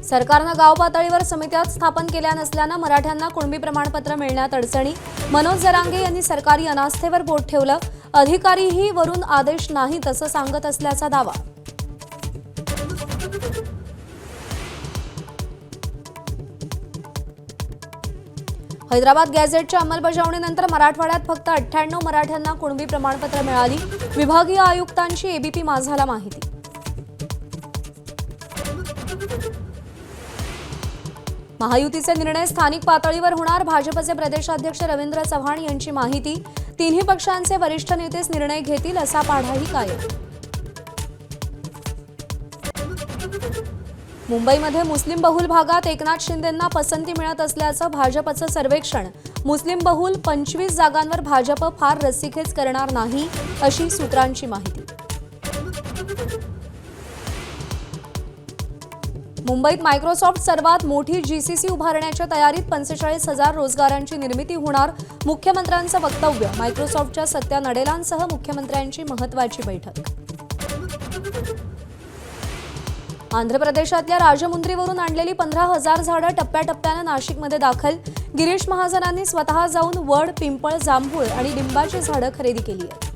सरकारनं गाव पातळीवर समित्या स्थापन केल्या नसल्यानं मराठ्यांना कुणबी प्रमाणपत्र मिळण्यात अडचणी। मनोज जरांगे यांनी सरकारी अनास्थेवर बोट ठेवलं। अधिकारीही वरून आदेश नाहीत असं सांगत असल्याचा दावा। हैदराबाद गॅझेटच्या अंमलबजावणीनंतर मराठवाड्यात फक्त 98 मराठ्यांना कुणबी प्रमाणपत्र मिळाली। विभागीय आयुक्तांची एबीपी माझाला माहिती। महायुतीचे निर्णय स्थानिक पातळीवर होणार। भाजपचे प्रदेशाध्यक्ष रवींद्र चव्हाण यांची माहिती। तिन्ही पक्षांचे वरिष्ठ नेतेच निर्णय घेतील असा पाढाही कायम। मुंबईमध्ये मुस्लिम बहुल भागात एकनाथ शिंदेंना पसंती मिळत असल्याचं भाजपचं सर्वेक्षण। मुस्लिम बहुल 25 जागांवर भाजप फार रस्सीखेच करणार नाही अशी सूत्रांची माहिती। मुंबईत मायक्रोसॉफ्ट सर्वात मोठी जीसीसी उभारण्याच्या तयारीत 45,000 रोजगारांची निर्मिती होणार। मुख्यमंत्र्यांचं वक्तव्य। मायक्रोसॉफ्टच्या सत्या नडेलांसह मुख्यमंत्र्यांची महत्त्वाची बैठक। आंध्र प्रदेशातल्या राजमुंद्रीवरून आणलेली 15,000 झाडं टप्प्याटप्प्यानं नाशिकमध्ये दाखल। गिरीश महाजनांनी स्वतः जाऊन वड, पिंपळ, जांभूळ आणि लिंबाची झाडं खरेदी केली आहेत।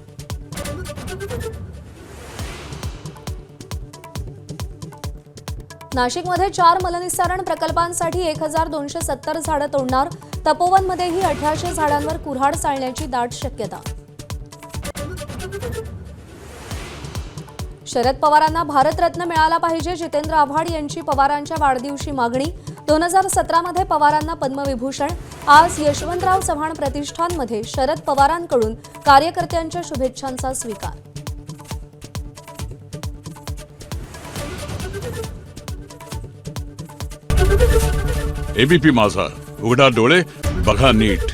नाशिकमध्ये 4 मलनिस्सारण प्रकल्पांसाठी 1,270 झाडं तोडणार। तपोवनमध्येही 1800 झाडांवर कुऱ्हाड चालण्याची दाट शक्यता। शरद पवारांना भारतरत्न मिळाला पाहिजे। जितेंद्र आव्हाड यांची पवारांच्या वाढदिवशी मागणी। 2017 मध्ये पवारांना पद्मविभूषण। आज यशवंतराव चव्हाण प्रतिष्ठानमध्ये शरद पवारांकडून कार्यकर्त्यांच्या शुभेच्छांचा स्वीकार। एबीपी माझा, उघडा डोळे बघा नीट।